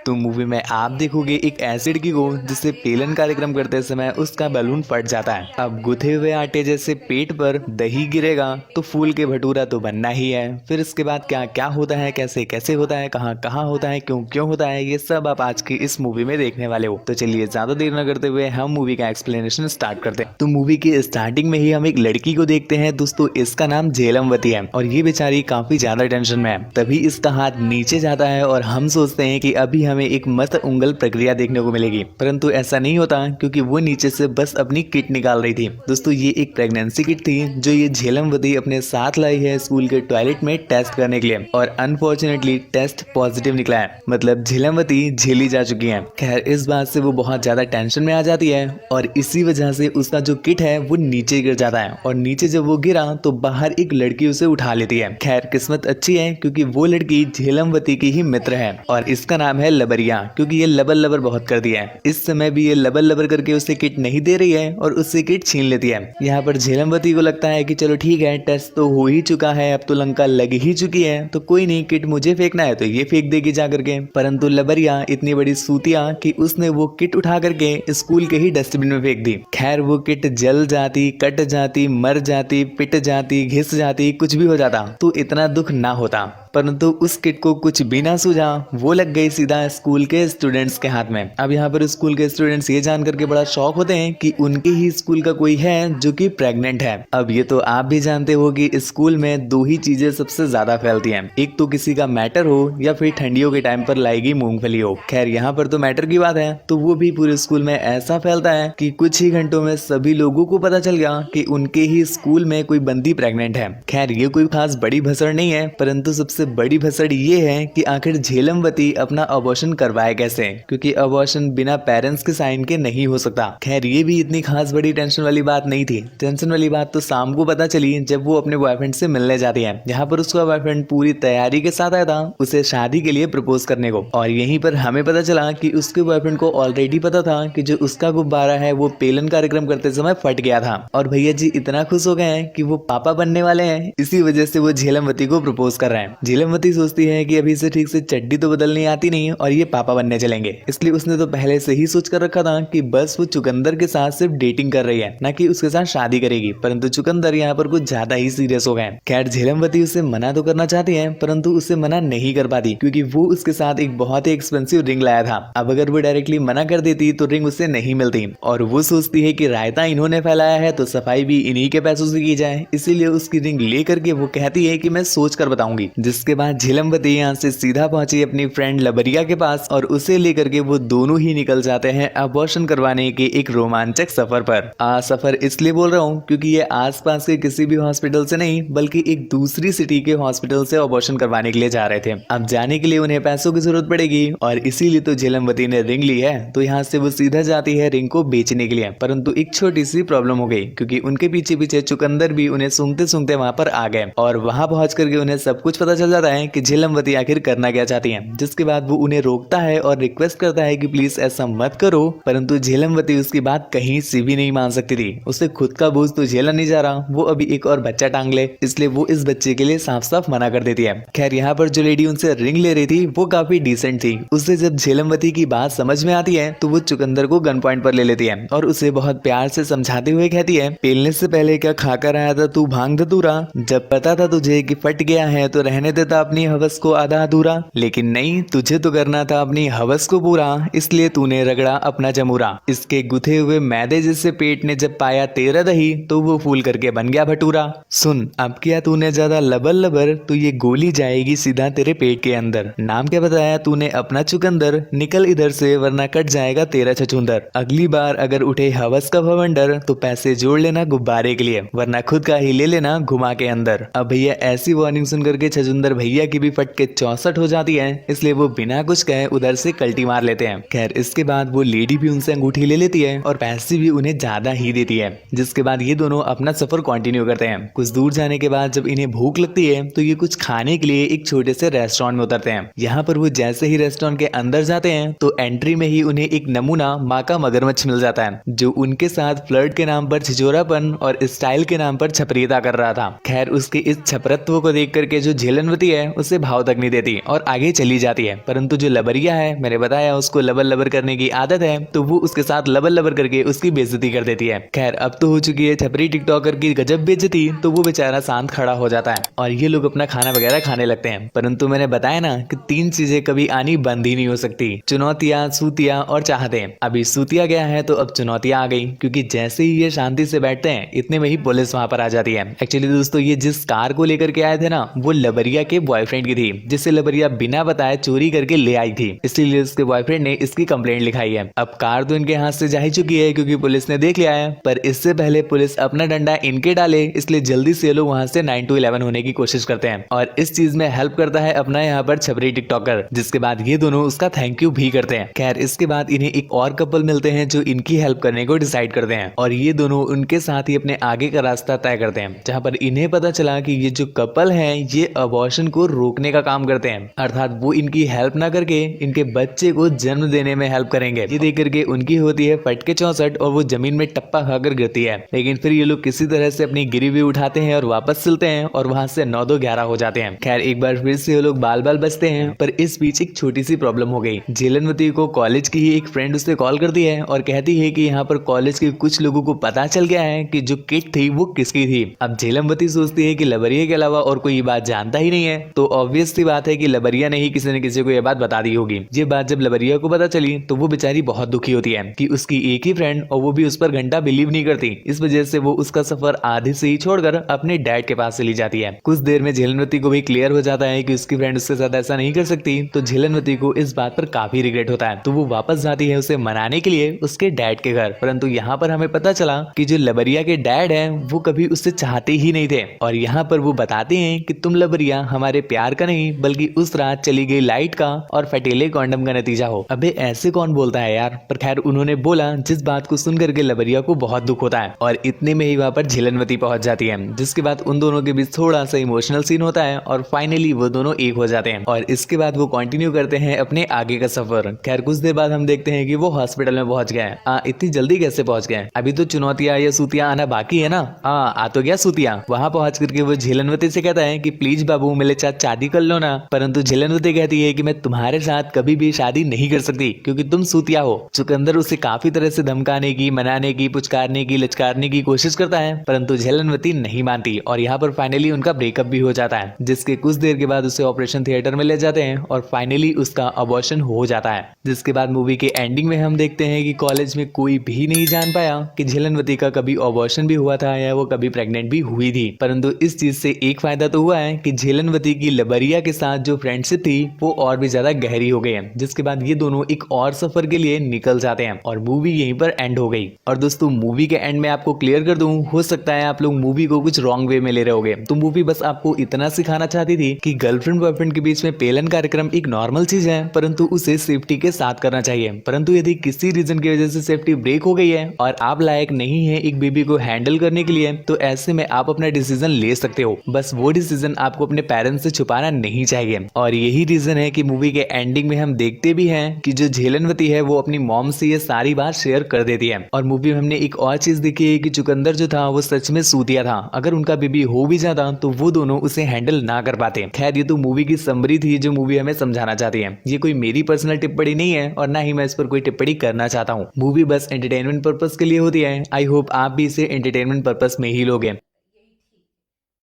तो मूवी में आप देखोगे एक एसिड की गोंद जिससे पेलन कार्यक्रम करते समय उसका बैलून फट जाता है। अब गुथे हुए आटे जैसे पेट पर दही गिरेगा तो फूल के भटूरा तो बनना ही है। फिर इसके बाद क्या क्या होता है, कैसे कैसे होता है, कहाँ कहाँ होता है, क्यों क्यों होता है, ये सब आप आज की इस मूवी में देखने वाले हो। तो चलिए ज्यादा देर न करते हुए हम मूवी का एक्सप्लेनेशन स्टार्ट करते हैं। तो मूवी की स्टार्टिंग में ही हम एक लड़की को देखते हैं दोस्तों, इसका नाम झेलमवती है और ये बेचारी काफी ज्यादा टेंशन में है। तभी इसका हाथ नीचे जाता है और हम सोचते हैं कि अभी हमें एक मत उंगल प्रक्रिया देखने को मिलेगी, परंतु ऐसा नहीं होता क्योंकि वो नीचे से बस अपनी किट निकाल रही थी। दोस्तों ये एक प्रेगनेंसी किट थी जो ये झेलमवती अपने साथ लाई है स्कूल के टॉयलेट में टेस्ट करने के लिए, और अनफॉर्चुनेटली टेस्ट पॉजिटिव निकला है, मतलब झेलमवती झेली जा चुकी है। खैर इस बात से वो बहुत ज्यादा टेंशन में आ जाती है और इसी वजह से उसका जो किट है वो नीचे गिर जाता है, और नीचे जब वो गिरा तो बाहर एक लड़की उसे उठा लेती है। खैर किस्मत अच्छी है क्योंकि वो लड़की झेलमवती की ही मित्र है और इसका नाम है लबरिया, क्योंकि ये लबर लबर बहुत करती है। इस समय भी ये लबर लबर करके उसे किट नहीं दे रही है और उससे किट छीन लेती है। यहाँ पर झेलमवती को लगता है कि चलो ठीक है, टेस्ट तो हो ही चुका है, अब तो लंका लग ही चुकी है, तो कोई नहीं, किट मुझे फेंकना है तो ये फेंक देगी जा करके। परंतु लबरिया इतनी बड़ी सूतिया कि उसने वो किट उठा करके स्कूल के ही डस्टबिन में फेंक दी। खैर वो किट जल जाती, कट जाती, मर जाती, पिट जाती, घिस जाती, कुछ भी हो जाता तो इतना दुख ना होता, परंतु उस किट को कुछ भी ना सूझा, वो लग गई सीधा स्कूल के स्टूडेंट्स के हाथ में। अब यहाँ पर स्कूल के स्टूडेंट्स ये जान करके बड़ा शॉक होते हैं कि उनके ही स्कूल का कोई है जो कि प्रेग्नेंट है। अब ये तो आप भी जानते हो कि स्कूल में दो ही चीजें सबसे ज्यादा फैलती हैं, एक तो किसी का मैटर हो या फिर ठंडियों के टाइम पर लाएगी मूंगफली हो। खैर यहाँ पर तो मैटर की बात है, तो वो भी पूरे स्कूल में ऐसा फैलता है कि कुछ ही घंटों में सभी लोगों को पता चल गया कि उनके ही स्कूल में कोई बंदी प्रेग्नेंट है। खैर ये कोई खास बड़ी भसड़ नहीं है, परंतु सबसे बड़ी भसड़ ये है कि आखिर झेलमवती अपना अबॉर्शन करवाए कैसे, क्योंकि अबॉर्शन बिना पेरेंट्स के साइन के नहीं हो सकता। खैर ये भी इतनी खास बड़ी टेंशन वाली बात नहीं थी। टेंशन वाली बात तो शाम को पता चली जब वो अपने बॉयफ्रेंड से मिलने जाती है। यहाँ पर उसका बॉयफ्रेंड पूरी तैयारी के साथ आया था उसे शादी के लिए प्रपोज करने को, और यहीं पर हमें पता चला कि उसके बॉयफ्रेंड को ऑलरेडी पता था कि जो उसका गुब्बारा है वो पेलन कार्यक्रम करते समय फट गया था, और भैया जी इतना खुश हो गए हैं कि वो पापा बनने वाले हैं, इसी वजह से वो झेलमवती को प्रपोज कर रहे हैं। झेलमवती सोचती है कि अभी से ठीक से चड्डी तो बदलनी आती नहीं और ये पापा बनने चलेंगे, इसलिए उसने तो पहले से ही सोच कर रखा था कि बस वो चुकंदर के साथ सिर्फ डेटिंग कर रही है, ना कि उसके साथ शादी करेगी। परंतु चुकंदर यहाँ पर कुछ ज्यादा ही सीरियस हो गए। खैर झेलमवती उसे मना तो करना चाहती है, परंतु उसे मना नहीं कर पाती क्योंकि वो उसके साथ एक बहुत ही एक्सपेंसिव रिंग लाया था। अब अगर वो डायरेक्टली मना कर देती तो रिंग उसे नहीं मिलती, और वो सोचती है कि रायता इन्होंने फैलाया है तो सफाई भी इन्हीं के पैसों से की जाए, इसीलिए उसकी रिंग लेकर के वो कहती है कि मैं सोच कर बताऊंगी। जिसके बाद झेलमवती यहाँ से सीधा पहुंची अपनी फ्रेंड लबरिया के पास और उसे लेकर के वो दोनों ही निकल जाते हैं अबॉर्शन करवाने के एक रोमांचक सफर पर। सफर इसलिए बोल रहा हूँ क्योंकि ये आसपास के किसी भी हॉस्पिटल से नहीं बल्कि एक दूसरी सिटी के हॉस्पिटल से अबॉर्शन करवाने के लिए जा रहे थे। अब जाने के लिए उन्हें पैसों की जरूरत पड़ेगी और इसीलिए तो झेलमवती ने रिंग ली है, तो यहाँ से वो सीधा जाती है रिंग को बेचने के लिए। परंतु एक छोटी सी प्रॉब्लम हो गई क्योंकि उनके पीछे पीछे चुकंदर भी उन्हें सूंघते सूंघते वहां पर आ गए, और वहां पहुंच करके उन्हें सब कुछ पता चल जाता है कि झेलमवती आखिर करना क्या चाहती हैं। जिसके बाद वो उन्हें रोकता है और रिक्वेस्ट करता है कि प्लीज ऐसा मत करो, परंतु झेलमवती उसकी बात कहीं से भी नहीं मान सकती थी। उसे खुद का बोझ तो झेला नहीं जा रहा, वो अभी एक और बच्चा टांग ले, इसलिए वो इस बच्चे के लिए साफ साफ मना कर देती है। खैर यहाँ पर जो लेडी उनसे रिंग ले रही थी वो काफी डिसेंट थी। उसे जब झेलमवती की बात समझ में आती है तो वो चुकंदर को गन पॉइंट पर ले लेती है और उसे बहुत प्यार से समझाते हुए कहती है, पेलने से पहले क्या खाकर आया था तू भांग धतूरा? जब पता था तुझे कि फट गया है तो रहने देता अपनी हवस को आधा अधूरा, लेकिन नहीं, तुझे तो करना था अपनी हवस को पूरा, इसलिए तूने रगड़ा अपना जमूरा। इसके गुथे हुए मैदे जैसे पेट ने जब पाया तेरा दही तो वो फूल करके बन गया भटूरा। सुन अब किया तूने ज्यादा लबर लबर, तो ये गोली जाएगी सीधा तेरे पेट के अंदर। नाम क्या बताया तूने अपना चुकंदर, निकल इधर से वरना कट जाएगा तेरा छछूंदर। अगली बार अगर उठे हवस का भवंडर तो पैसे जोड़ लेना गुब्बारे के लिए, वरना खुद का ही ले लेना घुमा के अंदर। अब भैया ऐसी वार्निंग सुन करके छछूंदर भैया की भी फट के 64 हो जाती है, इसलिए वो बिना कुछ कहे उधर से कल्टी मार लेते हैं। खैर इसके बाद वो लेडी भी उनसे अंगूठी ले लेती है और पैसे भी उन्हें ज्यादा ही देती है। जिसके बाद ये दोनों अपना सफर कंटिन्यू करते हैं। कुछ दूर जाने के बाद जब इन्हें भूख लगती है तो ये कुछ खाने के लिए एक छोटे से रेस्टोरेंट में उतरते हैं। यहाँ पर वो जैसे ही रेस्टोरेंट के अंदर जाते हैं तो एंट्री में ही उन्हें एक नमूना माँ का मगरमच्छ मिल जाता है, जो उनके साथ फ्लर्ट के नाम पर छिछोरापन और स्टाइल के नाम पर छपरीता कर रहा था। खैर उसके इस छपरत्व को देख करके जो झेलमवती झेलनवती है उससे भाव तक नहीं देती और आगे चली जाती है। परंतु जो लबरिया है, मैंने बताया उसको लबर लबर करने की आदत है, तो वो उसके साथ लबर लबर करके उसकी बेइज्जती कर देती है। खैर अब तो हो चुकी है छपरी टिकटॉकर की गजब बेइज्जती, तो वो बेचारा शांत खड़ा हो जाता है और ये लोग अपना खाना वगैरह खाने लगते हैं। परंतु मैंने बताया ना कि 3 चीजें कभी आनी बंद ही नहीं हो सकती, चुनौतियां, सूतियां और चाहते। अभी सूतिया गया है तो अब चुनौतियां आ गई, क्योंकि जैसे ही ये शांति से बैठते हैं इतने में ही पुलिस वहां पर आ जाती है। एक्चुअली दोस्तों ये जिस कार को लेकर के आए थे ना, वो लबरिया के बॉयफ्रेंड की थी, जिसे लबरिया बिना बताए चोरी करके ले आई थी, इसलिए उसके बॉयफ्रेंड ने इसकी कंप्लेंट लिखाई है। अब कार तो इनके हाथ से जा ही चुकी है क्योंकि पुलिस ने देख लिया है, पर इससे पहले पुलिस अपना डंडा इनके डाले, इसलिए जल्दी से ये लोग वहां से 9 to 11 होने की कोशिश करते हैं और इस चीज में हेल्प करता है अपना यहाँ पर छपरी टिकटॉकर, जिसके बाद ये दोनों उसका थैंक यू भी करते हैं। खैर इसके बाद इन्हें एक और कपल मिलते हैं जो इनकी हेल्प करने को डिसाइड करते हैं और ये दोनों उनके साथ ही अपने आगे का रास्ता तय करते हैं, जहाँ पर इन्हें पता चला कि ये जो कपल है ये अबॉर्शन को रोकने का काम करते हैं, अर्थात वो इनकी हेल्प ना करके इनके बच्चे को जन्म देने में हेल्प करेंगे। ये देख करके उनकी होती है फटके 64 और वो जमीन में टप्पा खाकर गिरती है, लेकिन फिर ये लोग किसी तरह से अपनी गिरी हुई उठाते हैं और वापस चलते हैं और वहां से 9-2-11 हो जाते हैं। खैर एक बार फिर से ये लोग बाल बाल बचते हैं, पर इस बीच एक छोटी सी प्रॉब्लम हो गई। झेलनवती को कॉलेज की ही एक फ्रेंड उससे कॉल करती है और कहती है कि यहाँ पर कॉलेज के कुछ लोगों को पता चल गया है कि जो किट थी वो किसकी थी। अब झेलमवती सोचती है कि लबरिया के अलावा और कोई ये बात जानता ही नहीं है, तो ऑब्वियस सी बात है कि लबरिया ने ही किसी न किसी को ये बात बता दी होगी। ये बात जब लबरिया को पता चली तो वो बेचारी बहुत दुखी होती है कि उसकी एक ही फ्रेंड और वो भी उस पर घंटा बिलीव नहीं करती। इस वजह से वो उसका सफर आधे से ही छोड़कर अपने डैड के पास चली जाती है। कुछ देर में झेलनवती को भी क्लियर हो जाता है कि उसकी फ्रेंड उसके साथ ऐसा नहीं कर सकती, तो झेलनवती को इस बात पर काफी रिग्रेट होता है, तो वो वापस जाती है उसे मनाने के लिए उसके डैड के घर। परंतु यहाँ पर हमें पता चला कि जो लबरिया के डैड है वो कभी उससे चाहते ही नहीं थे और यहाँ पर वो बताते हैं कि तुम लबरिया हमारे प्यार का नहीं बल्कि उस रात चली गई लाइट का और फटेले कॉन्डम का नतीजा हो। अबे ऐसे कौन बोलता है यार, पर खैर उन्होंने बोला, जिस बात को सुन करके लबरिया को बहुत दुख होता है और इतने में ही वहाँ पर झेलनवती पहुंच जाती है, जिसके बाद उन दोनों के बीच थोड़ा सा इमोशनल सीन होता है और फाइनली वो दोनों एक हो जाते हैं और इसके बाद वो कंटिन्यू करते हैं अपने आगे का सफर। खैर कुछ देर बाद हम देखते हैं कि वो हॉस्पिटल में पहुंच गए। इतनी जल्दी कैसे पहुंच गए, अभी तो चुनौतियां या सूतियां आना बाकी है ना। आ तो गया सूतियां। वहां पहुंच करके वो झेलनवती से कहता है कि प्लीज बाबू मेरे साथ शादी कर लो ना, परंतु झेलनवती कहती है कि मैं तुम्हारे साथ कभी भी शादी नहीं कर सकती क्योंकि तुम सूतिया हो। चुकंदर उसे काफी तरह से धमकाने की, मनाने की, पुचकारने की, लचकारने की कोशिश करता है, परंतु झेलनवती नहीं मानती और यहाँ पर फाइनली उनका ब्रेकअप भी हो जाता है, जिसके कुछ देर के बाद उसे ऑपरेशन थिएटर में ले जाते हैं और फाइनली उसका अबॉर्शन हो जाता है। जिसके बाद मूवी के एंडिंग में हम देखते हैं कि कॉलेज में कोई भी नहीं जान पाया कि झेलनवती का कभी अबॉर्शन भी हुआ था या वो कभी प्रेग्नेंट भी हुई थी, परंतु इस चीज से एक फायदा तो हुआ है कि झेलनवती की लबरिया के साथ जो फ्रेंडशिप थी वो और भी ज्यादा गहरी हो गई है। जिसके बाद ये दोनों एक और सफर के लिए निकल जाते हैं और मूवी यहीं पर एंड हो गई। और दोस्तों मूवी के एंड में आपको क्लियर कर दूं, हो सकता है आप लोग मूवी को कुछ रॉन्ग वे में ले रहे होगे, तो मूवी बस आपको इतना सिखाना चाहती थी कि गर्लफ्रेंड बॉयफ्रेंड के बीच में पेलन कार्यक्रम एक नॉर्मल चीज है, परंतु उसे सेफ्टी के साथ करना चाहिए। परंतु यदि किसी रीजन की वजह से सेफ्टी ब्रेक हो गई है और आप लायक नहीं है एक बेबी को हैंडल करने के लिए, तो ऐसे में आप अपना डिसीजन ले सकते हो, बस वो डिसीजन आपको अपने पेरेंट्स से छुपाना नहीं चाहिए। और यही रीजन है कि मूवी के एंडिंग में हम देखते भी हैं कि जो झेलनवती है वो अपनी मॉम से ये सारी बात शेयर कर देती है। और मूवी में हमने एक और चीज देखी है कि चुकंदर जो था वो सच में सूतिया था, अगर उनका बेबी हो भी जाता तो वो दोनों उसे हैंडल ना कर पाते। खैर ये तो मूवी की समरी थी जो मूवी हमें समझाना चाहती है, ये कोई मेरी पर्सनल टिप्पणी नहीं है और ना ही मैं इस पर कोई टिप्पणी करना चाहता हूँ। मूवी बस एंटरटेनमेंट पर्पस के लिए होती है। आई होप आप भी इसे एंटरटेनमेंट पर्पस में ही लोगे।